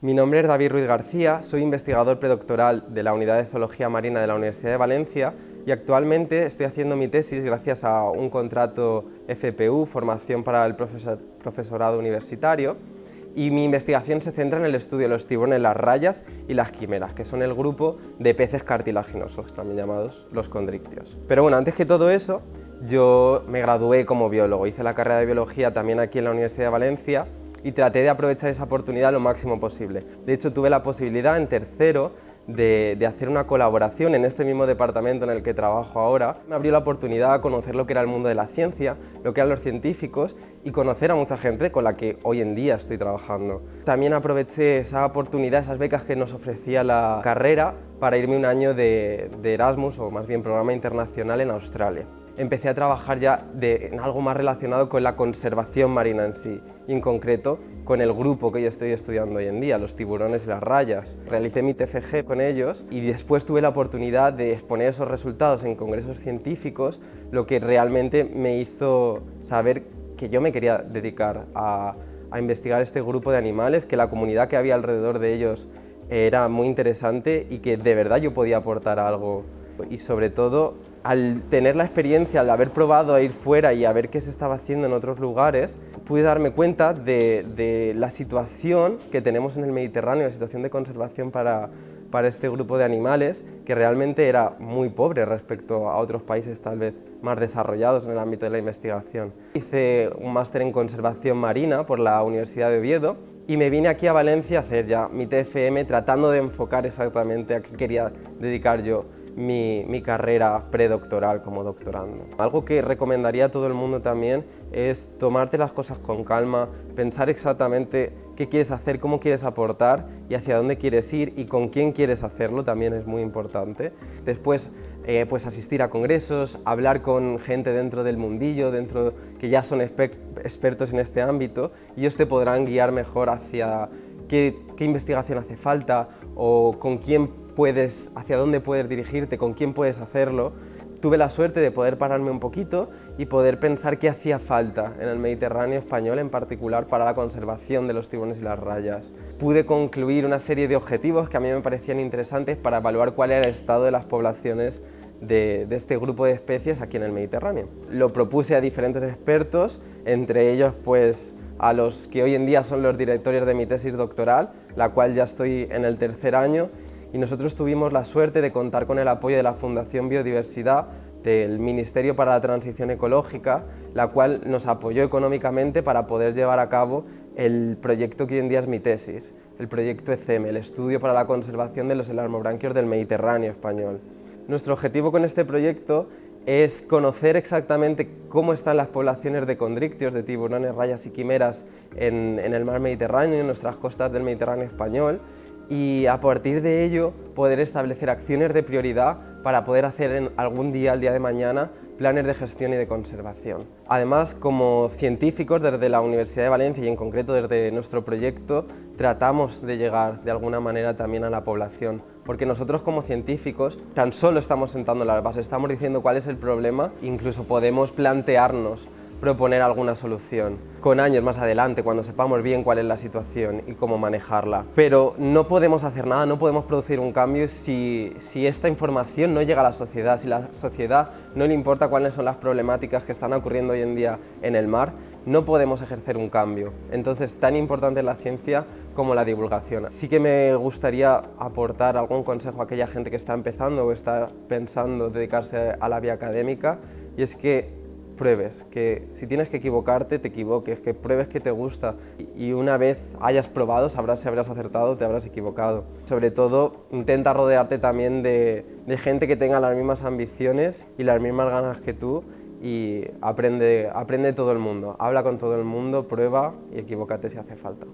Mi nombre es David Ruiz García, soy investigador predoctoral de la Unidad de Zoología Marina de la Universidad de Valencia y actualmente estoy haciendo mi tesis gracias a un contrato FPU, Formación para el Profesorado Universitario, y mi investigación se centra en el estudio de los tiburones, las rayas y las quimeras, que son el grupo de peces cartilaginosos, también llamados los condrictios. Pero bueno, antes que todo eso, yo me gradué como biólogo, hice la carrera de biología también aquí en la Universidad de Valencia y traté de aprovechar esa oportunidad lo máximo posible. De hecho, tuve la posibilidad en tercero de hacer una colaboración en este mismo departamento en el que trabajo ahora. Me abrió la oportunidad a conocer lo que era el mundo de la ciencia, lo que eran los científicos y conocer a mucha gente con la que hoy en día estoy trabajando. También aproveché esa oportunidad, esas becas que nos ofrecía la carrera para irme un año de Erasmus, o más bien programa internacional, en Australia. Empecé a trabajar ya en algo más relacionado con la conservación marina en sí, y en concreto con el grupo que yo estoy estudiando hoy en día, los tiburones y las rayas. Realicé mi TFG con ellos y después tuve la oportunidad de exponer esos resultados en congresos científicos, lo que realmente me hizo saber que yo me quería dedicar a investigar este grupo de animales, que la comunidad que había alrededor de ellos era muy interesante y que de verdad yo podía aportar algo. Y sobre todo, al tener la experiencia, al haber probado a ir fuera y a ver qué se estaba haciendo en otros lugares, pude darme cuenta de la situación que tenemos en el Mediterráneo, la situación de conservación para este grupo de animales, que realmente era muy pobre respecto a otros países tal vez más desarrollados en el ámbito de la investigación. Hice un máster en conservación marina por la Universidad de Oviedo y me vine aquí a Valencia a hacer ya mi TFM tratando de enfocar exactamente a qué quería dedicar yo mi carrera predoctoral como doctorando. Algo que recomendaría a todo el mundo también es tomarte las cosas con calma, pensar exactamente qué quieres hacer, cómo quieres aportar y hacia dónde quieres ir y con quién quieres hacerlo, también es muy importante. Después, pues asistir a congresos, hablar con gente dentro del mundillo, que ya son expertos en este ámbito, y ellos te podrán guiar mejor hacia qué investigación hace falta o con quién hacia dónde puedes dirigirte, con quién puedes hacerlo. Tuve la suerte de poder pararme un poquito y poder pensar qué hacía falta en el Mediterráneo español, en particular para la conservación de los tiburones y las rayas. Pude concluir una serie de objetivos que a mí me parecían interesantes para evaluar cuál era el estado de las poblaciones de este grupo de especies aquí en el Mediterráneo. Lo propuse a diferentes expertos, entre ellos pues a los que hoy en día son los directores de mi tesis doctoral, la cual ya estoy en el tercer año, y nosotros tuvimos la suerte de contar con el apoyo de la Fundación Biodiversidad, del Ministerio para la Transición Ecológica, la cual nos apoyó económicamente para poder llevar a cabo el proyecto que hoy en día es mi tesis, el proyecto ECEME, el Estudio para la Conservación de los Elasmobranquios del Mediterráneo español. Nuestro objetivo con este proyecto es conocer exactamente cómo están las poblaciones de condrictios, de tiburones, rayas y quimeras en el mar Mediterráneo, en nuestras costas del Mediterráneo español, y a partir de ello poder establecer acciones de prioridad para poder hacer algún día, el día de mañana, planes de gestión y de conservación. Además, como científicos desde la Universidad de Valencia y en concreto desde nuestro proyecto, tratamos de llegar de alguna manera también a la población, porque nosotros como científicos tan solo estamos sentando las bases, estamos diciendo cuál es el problema, incluso podemos plantearnos proponer alguna solución con años más adelante, cuando sepamos bien cuál es la situación y cómo manejarla. Pero no podemos hacer nada, no podemos producir un cambio si esta información no llega a la sociedad, si la sociedad no le importa cuáles son las problemáticas que están ocurriendo hoy en día en el mar, no podemos ejercer un cambio. Entonces, tan importante es la ciencia como la divulgación. Sí que me gustaría aportar algún consejo a aquella gente que está empezando o está pensando dedicarse a la vía académica, y es que pruebes, que si tienes que equivocarte, te equivoques, que pruebes que te gusta y una vez hayas probado sabrás si habrás acertado o te habrás equivocado. Sobre todo, intenta rodearte también de gente que tenga las mismas ambiciones y las mismas ganas que tú, y aprende todo el mundo, habla con todo el mundo, prueba y equivócate si hace falta.